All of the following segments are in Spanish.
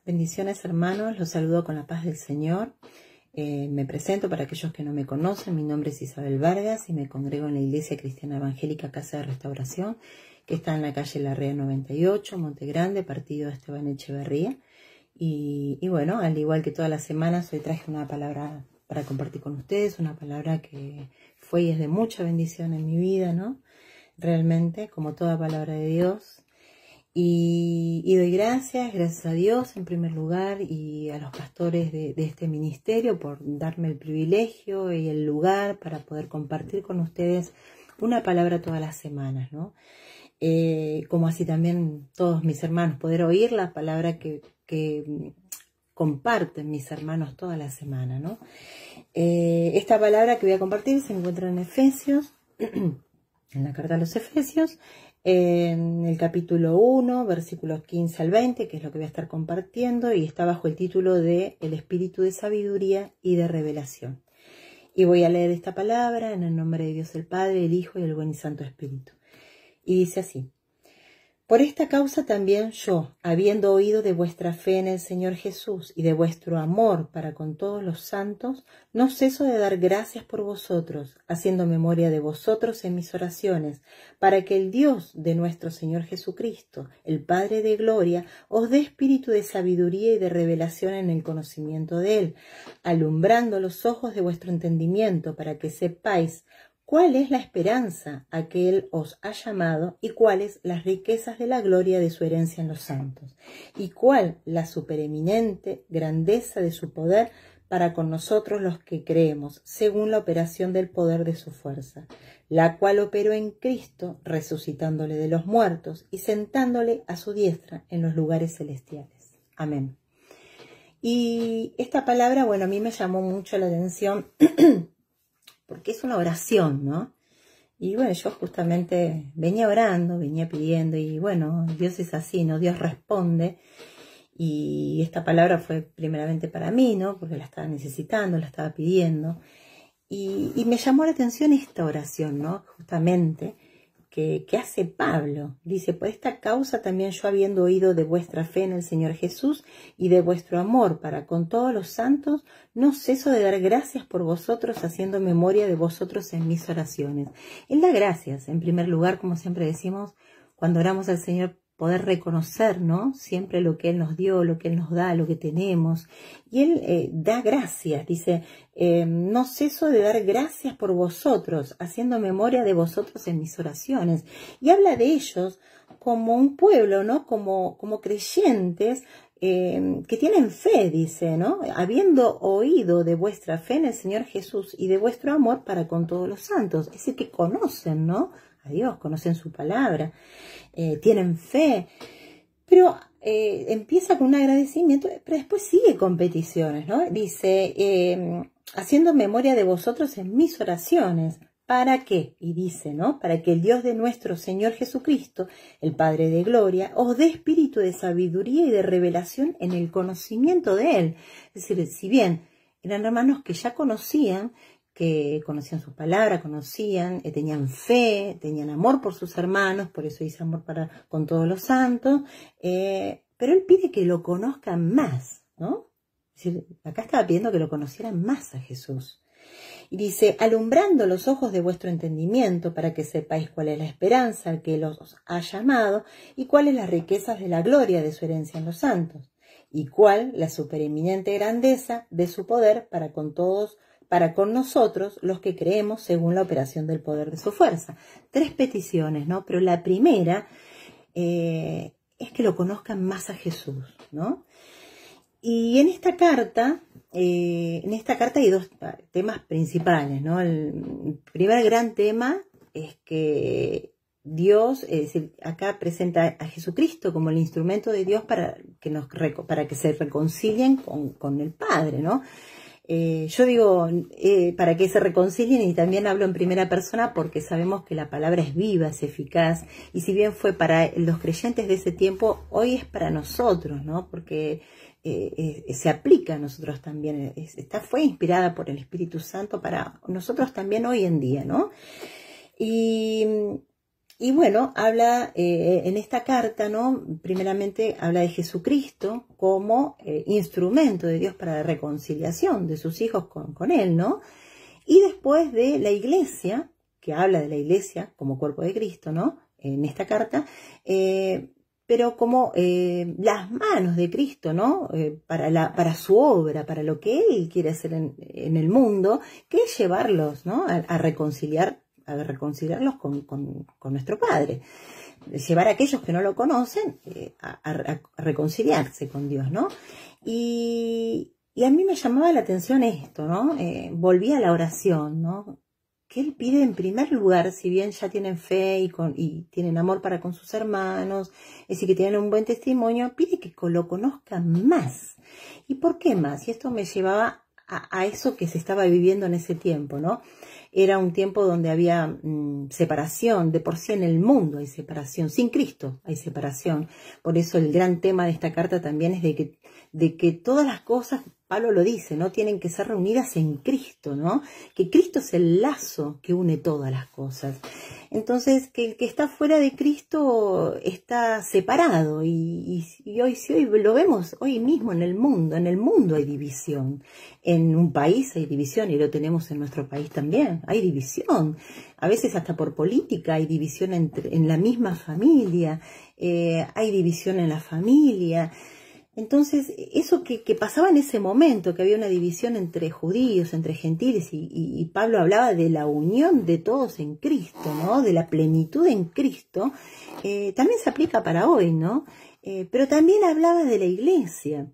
Bendiciones, hermanos, los saludo con la paz del Señor. Me presento para aquellos que no me conocen. Mi nombre es Isabel Vargas y me congrego en la Iglesia Cristiana Evangélica Casa de Restauración, que está en la calle Larrea 98, Monte Grande, partido Esteban Echeverría. Y bueno, al igual que todas las semanas, hoy traje una palabra para compartir con ustedes, una palabra que fue y es de mucha bendición en mi vida, ¿no? Realmente, como toda palabra de Dios. Y doy gracias a Dios en primer lugar y a los pastores de este ministerio por darme el privilegio y el lugar para poder compartir con ustedes una palabra todas las semanas, ¿no? Como así también todos mis hermanos, poder oír la palabra que comparten mis hermanos toda la semana, ¿no? Esta palabra que voy a compartir se encuentra en Efesios, en la carta a los Efesios, en el capítulo 1, versículos 15 al 20, que es lo que voy a estar compartiendo, y está bajo el título de El espíritu de sabiduría y de revelación. Y voy a leer esta palabra en el nombre de Dios el Padre, el Hijo y el Buen y Santo Espíritu. Y dice así: Por esta causa también yo, habiendo oído de vuestra fe en el Señor Jesús y de vuestro amor para con todos los santos, no ceso de dar gracias por vosotros, haciendo memoria de vosotros en mis oraciones, para que el Dios de nuestro Señor Jesucristo, el Padre de gloria, os dé espíritu de sabiduría y de revelación en el conocimiento de Él, alumbrando los ojos de vuestro entendimiento, para que sepáis ¿cuál es la esperanza a que Él os ha llamado y cuáles las riquezas de la gloria de su herencia en los santos? ¿Y cuál la supereminente grandeza de su poder para con nosotros los que creemos, según la operación del poder de su fuerza, la cual operó en Cristo, resucitándole de los muertos y sentándole a su diestra en los lugares celestiales? Amén. Y esta palabra, bueno, a mí me llamó mucho la atención porque es una oración, ¿no? Y bueno, yo justamente venía orando, venía pidiendo, y bueno, Dios es así, ¿no? Dios responde, y esta palabra fue primeramente para mí, ¿no? Porque la estaba necesitando, la estaba pidiendo, y me llamó la atención esta oración, ¿no? Justamente, que hace Pablo. Dice: por esta causa también yo, habiendo oído de vuestra fe en el Señor Jesús y de vuestro amor para con todos los santos, no ceso de dar gracias por vosotros, haciendo memoria de vosotros en mis oraciones. Él da gracias, en primer lugar, como siempre decimos, cuando oramos al Señor, poder reconocer, ¿no? Siempre lo que Él nos dio, lo que Él nos da, lo que tenemos. Y Él da gracias, dice: no ceso de dar gracias por vosotros, haciendo memoria de vosotros en mis oraciones. Y habla de ellos como un pueblo, ¿no? Como creyentes que tienen fe, dice, ¿no? Habiendo oído de vuestra fe en el Señor Jesús y de vuestro amor para con todos los santos. Es decir, que conocen, ¿no? A Dios, conocen su palabra, tienen fe, pero empieza con un agradecimiento, pero después sigue con peticiones, ¿no? Dice, haciendo memoria de vosotros en mis oraciones. ¿Para qué? Y dice, ¿no? Para que el Dios de nuestro Señor Jesucristo, el Padre de gloria, os dé espíritu de sabiduría y de revelación en el conocimiento de Él. Es decir, si bien eran hermanos que ya conocían su palabra, tenían fe, tenían amor por sus hermanos, por eso dice amor con todos los santos, pero Él pide que lo conozcan más, ¿no? Es decir, acá estaba pidiendo que lo conocieran más a Jesús. Y dice: alumbrando los ojos de vuestro entendimiento, para que sepáis cuál es la esperanza al que Él os ha llamado, y cuáles las riquezas de la gloria de su herencia en los santos, y cuál la supereminente grandeza de su poder para con nosotros los que creemos, según la operación del poder de su fuerza. 3 peticiones, ¿no? Pero la primera es que lo conozcan más a Jesús, ¿no? Y en esta carta hay 2 temas principales, ¿no? El primer gran tema es que Dios, es decir, acá presenta a Jesucristo como el instrumento de Dios para que se reconcilien con el Padre, ¿no? Yo digo, para que se reconcilien, y también hablo en primera persona porque sabemos que la palabra es viva, es eficaz, y si bien fue para los creyentes de ese tiempo, hoy es para nosotros, ¿no? Porque se aplica a nosotros también, fue inspirada por el Espíritu Santo para nosotros también hoy en día, ¿no? Y Y bueno, habla en esta carta, ¿no? Primeramente habla de Jesucristo como instrumento de Dios para la reconciliación de sus hijos con Él, ¿no? Y después de la Iglesia, que habla de la Iglesia como cuerpo de Cristo, ¿no? En esta carta, pero como las manos de Cristo, ¿no? Para su obra, para lo que Él quiere hacer en el mundo, que es llevarlos, ¿no? A reconciliarlos con nuestro Padre. Llevar a aquellos que no lo conocen a reconciliarse con Dios, ¿no? Y a mí me llamaba la atención esto, ¿no? Volví a la oración, ¿no? Que Él pide en primer lugar, si bien ya tienen fe y tienen amor para con sus hermanos, es decir, que tienen un buen testimonio, pide que lo conozcan más. ¿Y por qué más? Y esto me llevaba a eso que se estaba viviendo en ese tiempo, ¿no? Era un tiempo donde había separación, de por sí en el mundo hay separación, sin Cristo hay separación. Por eso el gran tema de esta carta también es de que todas las cosas, Pablo lo dice, ¿no? Tienen que ser reunidas en Cristo, ¿no? Que Cristo es el lazo que une todas las cosas. Entonces, que el que está fuera de Cristo está separado y hoy lo vemos hoy mismo en el mundo hay división. En un país hay división y lo tenemos en nuestro país también, hay división. A veces hasta por política hay división en la misma familia, hay división en la familia. Entonces, eso que pasaba en ese momento, que había una división entre judíos, entre gentiles, y Pablo hablaba de la unión de todos en Cristo, ¿no? De la plenitud en Cristo, también se aplica para hoy, ¿no? Pero también hablaba de la iglesia.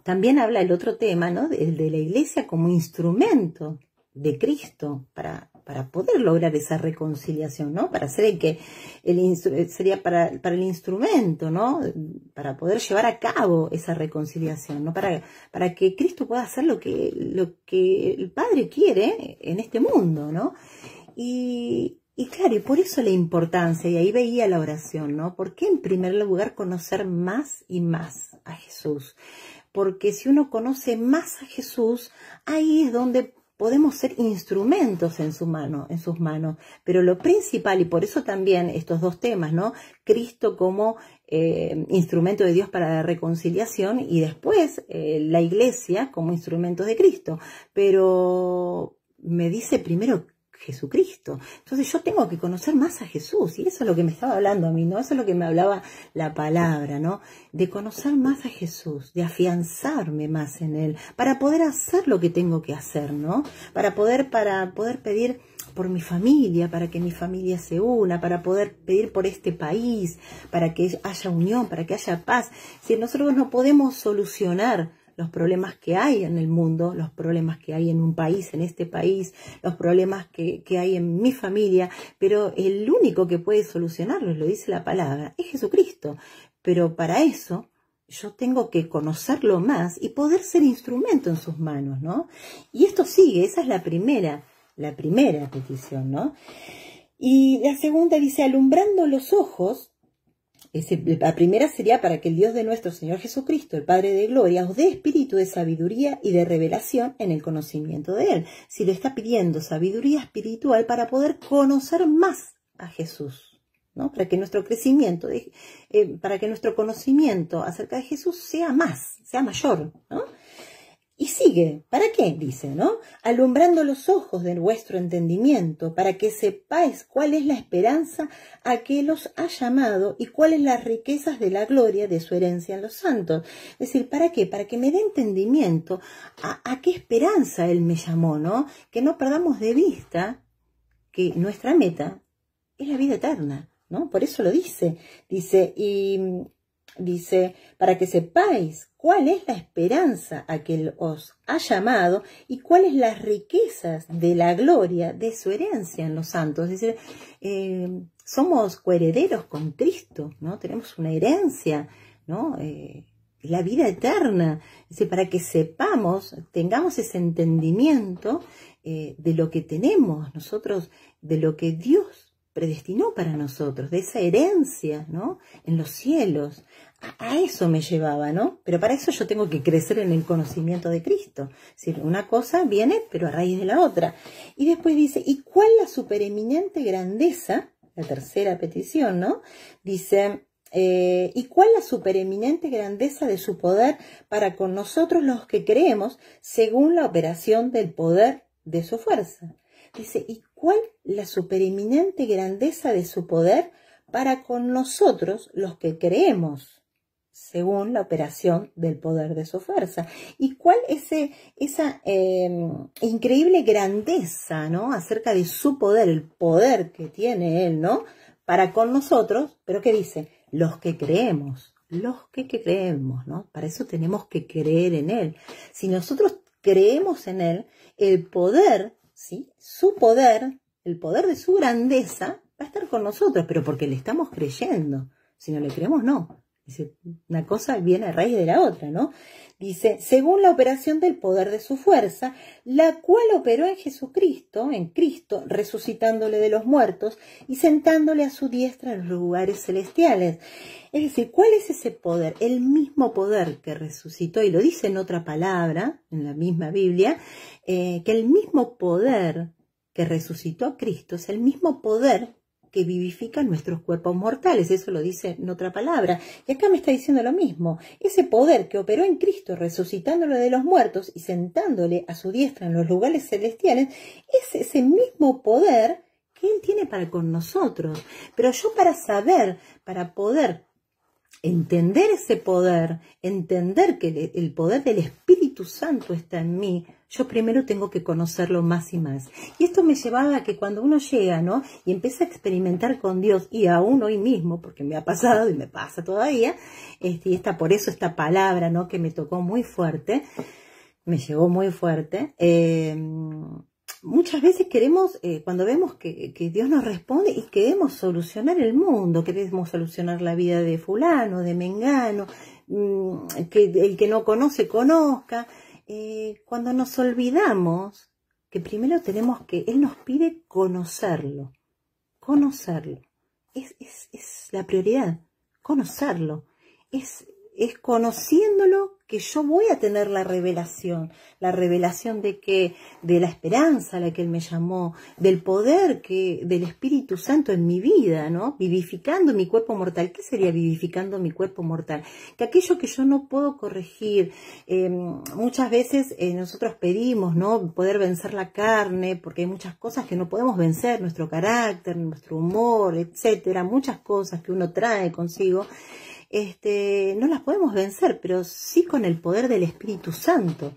También habla el otro tema, ¿no? De la iglesia como instrumento de Cristo para poder lograr esa reconciliación, ¿no? Para hacer sería para el instrumento, ¿no? Para poder llevar a cabo esa reconciliación, ¿no? Para que Cristo pueda hacer lo que el Padre quiere en este mundo, ¿no? Y claro, y por eso la importancia, y ahí veía la oración, ¿no? ¿Por qué en primer lugar conocer más y más a Jesús? Porque si uno conoce más a Jesús, ahí es donde podemos ser instrumentos en sus manos. Pero lo principal, y por eso también estos dos temas, ¿no? Cristo como instrumento de Dios para la reconciliación y después la iglesia como instrumento de Cristo. Pero me dice primero Jesucristo. Entonces yo tengo que conocer más a Jesús, y eso es lo que me estaba hablando a mí, ¿no? Eso es lo que me hablaba la palabra, ¿no? De conocer más a Jesús, de afianzarme más en Él, para poder hacer lo que tengo que hacer, ¿no? Para poder pedir por mi familia, para que mi familia se una, para poder pedir por este país, para que haya unión, para que haya paz. Si nosotros no podemos solucionar los problemas que hay en el mundo, los problemas que hay en un país, en este país, los problemas que hay en mi familia, pero el único que puede solucionarlos, lo dice la palabra, es Jesucristo. Pero para eso yo tengo que conocerlo más y poder ser instrumento en sus manos, ¿no? Y esto sigue, esa es la primera petición, ¿no? Y la segunda dice, alumbrando los ojos. La primera sería para que el Dios de nuestro Señor Jesucristo, el Padre de Gloria, os dé espíritu de sabiduría y de revelación en el conocimiento de Él. Si le está pidiendo sabiduría espiritual para poder conocer más a Jesús, ¿no? Para que nuestro crecimiento, para que nuestro conocimiento acerca de Jesús sea mayor, ¿no? Y sigue, ¿para qué? Dice, ¿no? Alumbrando los ojos de vuestro entendimiento, para que sepáis cuál es la esperanza a que los ha llamado y cuáles las riquezas de la gloria de su herencia en los santos. Es decir, ¿para qué? Para que me dé entendimiento a qué esperanza Él me llamó, ¿no? Que no perdamos de vista que nuestra meta es la vida eterna, ¿no? Por eso lo dice. Dice, para que sepáis cuál es la esperanza a que Él os ha llamado y cuáles las riquezas de la gloria de su herencia en los santos. Es decir, somos coherederos con Cristo, ¿no? Tenemos una herencia, ¿no? La vida eterna. Es decir, para que sepamos, tengamos ese entendimiento de lo que tenemos nosotros, de lo que Dios predestinó para nosotros, de esa herencia, ¿no? En los cielos. A eso me llevaba, ¿no? Pero para eso yo tengo que crecer en el conocimiento de Cristo. Es decir, una cosa viene, pero a raíz de la otra. Y después dice, ¿y cuál la supereminente grandeza la tercera petición, ¿no? Dice, ¿y cuál la supereminente grandeza de su poder para con nosotros los que creemos, según la operación del poder de su fuerza? Dice, ¿y cuál la supereminente grandeza de su poder para con nosotros los que creemos, según la operación del poder de su fuerza? ¿Y cuál es esa increíble grandeza, ¿no? Acerca de su poder, el poder que tiene Él, ¿no? Para con nosotros, pero ¿qué dice? Los que creemos, ¿no? Para eso tenemos que creer en Él. Si nosotros creemos en Él, el poder, ¿sí? Su poder, el poder de su grandeza, va a estar con nosotros, pero porque le estamos creyendo. Si no le creemos, no. Dice, una cosa viene a raíz de la otra, ¿no? Dice, según la operación del poder de su fuerza, la cual operó en Jesucristo, en Cristo, resucitándole de los muertos y sentándole a su diestra en los lugares celestiales. Es decir, ¿cuál es ese poder? El mismo poder que resucitó, y lo dice en otra palabra, en la misma Biblia, que el mismo poder que resucitó a Cristo es el mismo poder que vivifica nuestros cuerpos mortales. Eso lo dice en otra palabra. Y acá me está diciendo lo mismo. Ese poder que operó en Cristo, resucitándolo de los muertos y sentándole a su diestra en los lugares celestiales, es ese mismo poder que Él tiene para con nosotros. Pero yo para poder entender ese poder, entender que el poder del Espíritu Santo está en mí, yo primero tengo que conocerlo más y más. Y esto me llevaba a que cuando uno llega, ¿no? Y empieza a experimentar con Dios, y aún hoy mismo, porque me ha pasado y me pasa todavía, y por eso esta palabra, ¿no? Que me tocó muy fuerte, me llegó muy fuerte. Muchas veces queremos, cuando vemos que Dios nos responde y queremos solucionar el mundo, queremos solucionar la vida de fulano, de mengano, que el que no conoce, conozca. Cuando nos olvidamos que primero Él nos pide conocerlo. Es la prioridad, conocerlo. Es conociéndolo que yo voy a tener la revelación de la esperanza a la que Él me llamó, del poder del Espíritu Santo en mi vida, ¿no? Vivificando mi cuerpo mortal. ¿Qué sería vivificando mi cuerpo mortal? Que aquello que yo no puedo corregir, muchas veces nosotros pedimos, ¿no? Poder vencer la carne, porque hay muchas cosas que no podemos vencer, nuestro carácter, nuestro humor, etcétera, muchas cosas que uno trae consigo. No las podemos vencer, pero sí con el poder del Espíritu Santo,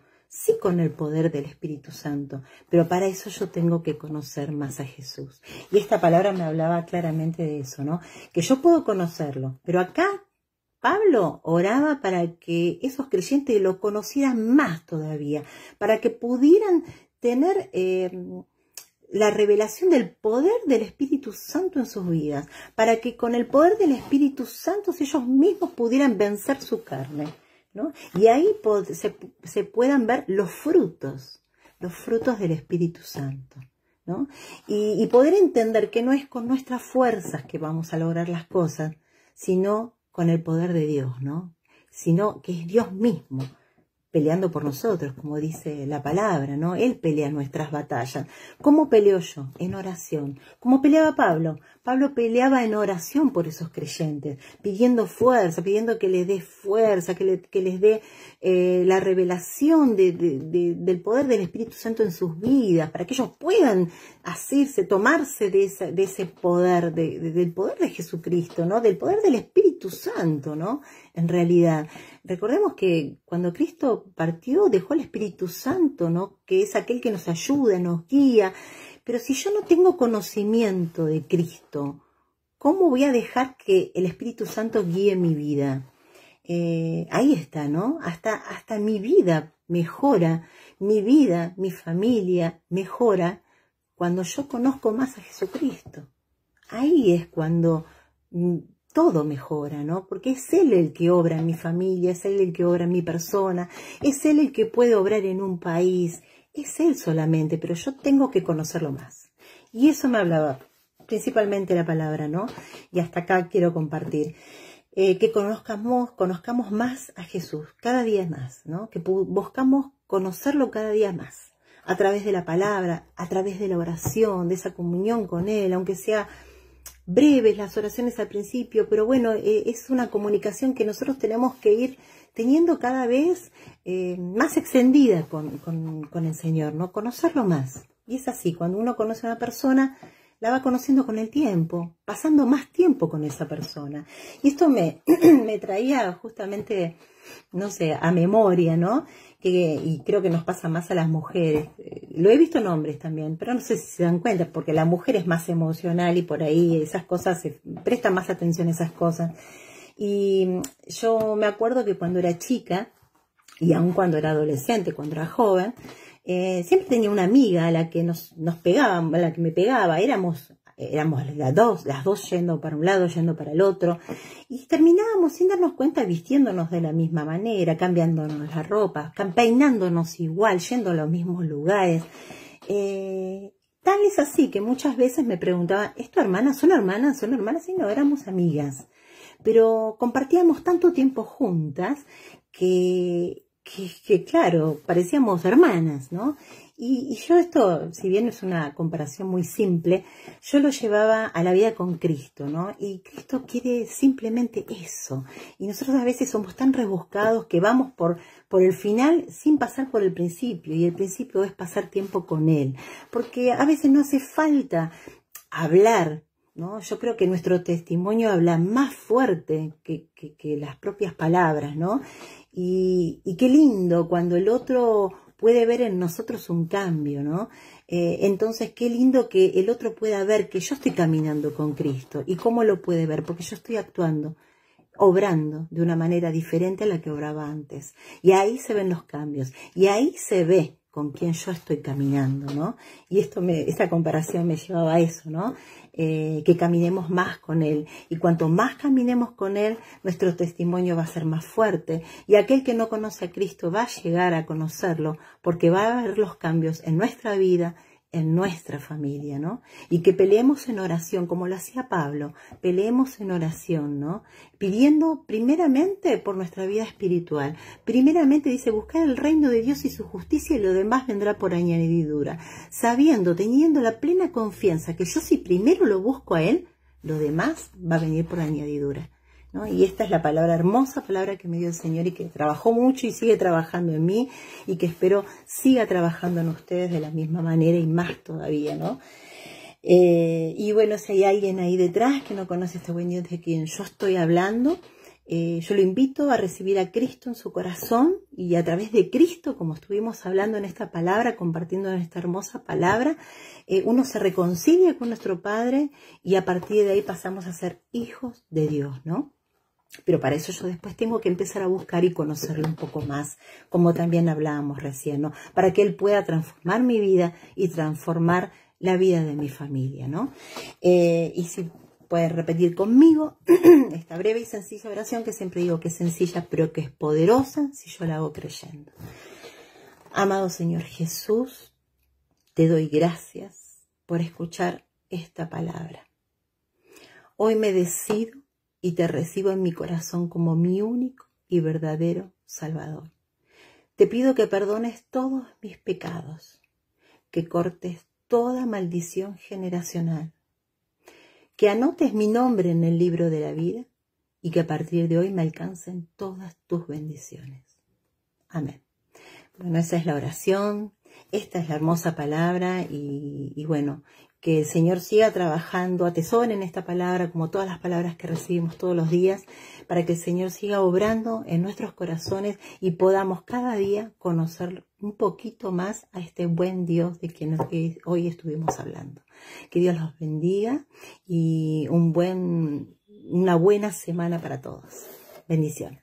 pero para eso yo tengo que conocer más a Jesús. Y esta palabra me hablaba claramente de eso, ¿no? Que yo puedo conocerlo, pero acá Pablo oraba para que esos creyentes lo conocieran más todavía, para que pudieran tener la revelación del poder del Espíritu Santo en sus vidas, para que con el poder del Espíritu Santo ellos mismos pudieran vencer su carne, ¿no? Y ahí se puedan ver los frutos del Espíritu Santo, ¿no? Y poder entender que no es con nuestras fuerzas que vamos a lograr las cosas, sino con el poder de Dios, ¿no? Sino que es Dios mismo peleando por nosotros, como dice la palabra, ¿no? Él pelea nuestras batallas. ¿Cómo peleo yo? En oración. ¿Cómo peleaba Pablo? Pablo peleaba en oración por esos creyentes, pidiendo fuerza, pidiendo que les dé fuerza, que les dé la revelación del poder del Espíritu Santo en sus vidas, para que ellos puedan tomarse de ese poder, del poder de Jesucristo, ¿no? Del poder del Espíritu Santo, ¿no? En realidad, recordemos que cuando Cristo partió, dejó el Espíritu Santo, ¿no? Que es aquel que nos ayuda, nos guía. Pero si yo no tengo conocimiento de Cristo, ¿cómo voy a dejar que el Espíritu Santo guíe mi vida? Ahí está, ¿no? Hasta mi vida mejora, mi familia mejora cuando yo conozco más a Jesucristo. Ahí es cuando todo mejora, ¿no? Porque es Él el que obra en mi familia, es Él el que obra en mi persona, es Él el que puede obrar en un país, es Él solamente, pero yo tengo que conocerlo más. Y eso me hablaba principalmente la palabra, ¿no? Y hasta acá quiero compartir. Que conozcamos más a Jesús, cada día más, ¿no? Que buscamos conocerlo cada día más, a través de la palabra, a través de la oración, de esa comunión con Él, aunque sea breves las oraciones al principio, pero bueno, es una comunicación que nosotros tenemos que ir teniendo cada vez más extendida con el Señor, ¿no? Conocerlo más. Y es así, cuando uno conoce a una persona, la va conociendo con el tiempo, pasando más tiempo con esa persona. Y esto me traía justamente, no sé, a memoria, ¿no? Y creo que nos pasa más a las mujeres. Lo he visto en hombres también, pero no sé si se dan cuenta, porque la mujer es más emocional y por ahí esas cosas, se presta más atención a esas cosas. Y yo me acuerdo que cuando era chica, y aun cuando era adolescente, cuando era joven, siempre tenía una amiga a la que nos pegaba, a la que me pegaba, éramos las dos yendo para un lado, yendo para el otro, y terminábamos sin darnos cuenta vistiéndonos de la misma manera, cambiándonos la ropa, peinándonos igual, yendo a los mismos lugares. Tal es así que muchas veces me preguntaban, ¿es tu hermana? ¿Son hermanas? ¿Son hermanas? Y no, éramos amigas, pero compartíamos tanto tiempo juntas que claro, parecíamos hermanas, ¿no? Y yo esto, si bien es una comparación muy simple, yo lo llevaba a la vida con Cristo, ¿no? Y Cristo quiere simplemente eso. Y nosotros a veces somos tan rebuscados que vamos por el final sin pasar por el principio. Y el principio es pasar tiempo con Él. Porque a veces no hace falta hablar, ¿no? Yo creo que nuestro testimonio habla más fuerte que las propias palabras, ¿no? Y qué lindo cuando el otro puede ver en nosotros un cambio, ¿no? Entonces, qué lindo que el otro pueda ver que yo estoy caminando con Cristo. ¿Y cómo lo puede ver? Porque yo estoy actuando, obrando de una manera diferente a la que obraba antes. Y ahí se ven los cambios. Y ahí se ve con quién yo estoy caminando, ¿no? Y esta comparación me llevaba a eso, ¿no? Que caminemos más con Él. Y cuanto más caminemos con Él, nuestro testimonio va a ser más fuerte. Y aquel que no conoce a Cristo va a llegar a conocerlo, porque va a ver los cambios en nuestra vida, en nuestra familia, ¿no? Y que peleemos en oración, como lo hacía Pablo, peleemos en oración, ¿no? Pidiendo primeramente por nuestra vida espiritual. Primeramente dice, buscar el reino de Dios y su justicia y lo demás vendrá por añadidura. Sabiendo, teniendo la plena confianza que yo si primero lo busco a Él, lo demás va a venir por añadidura, ¿no? Y esta es la palabra, hermosa palabra que me dio el Señor y que trabajó mucho y sigue trabajando en mí y que espero siga trabajando en ustedes de la misma manera y más todavía, ¿no? Y bueno, si hay alguien ahí detrás que no conoce este buen Dios de quien yo estoy hablando, yo lo invito a recibir a Cristo en su corazón y a través de Cristo, como estuvimos hablando en esta palabra, compartiendo en esta hermosa palabra, uno se reconcilia con nuestro Padre y a partir de ahí pasamos a ser hijos de Dios, ¿no? Pero para eso yo después tengo que empezar a buscar y conocerlo un poco más, como también hablábamos recién, ¿no? Para que Él pueda transformar mi vida y transformar la vida de mi familia, ¿no? Y si puedes repetir conmigo esta breve y sencilla oración que siempre digo que es sencilla, pero que es poderosa si yo la hago creyendo. Amado Señor Jesús, te doy gracias por escuchar esta palabra. Hoy me decido y te recibo en mi corazón como mi único y verdadero Salvador. Te pido que perdones todos mis pecados, que cortes toda maldición generacional, que anotes mi nombre en el libro de la vida y que a partir de hoy me alcancen todas tus bendiciones. Amén. Bueno, esa es la oración, esta es la hermosa palabra y bueno, que el Señor siga trabajando, atesoren esta palabra como todas las palabras que recibimos todos los días, para que el Señor siga obrando en nuestros corazones y podamos cada día conocer un poquito más a este buen Dios de quien hoy estuvimos hablando. Que Dios los bendiga y una buena semana para todos. Bendiciones.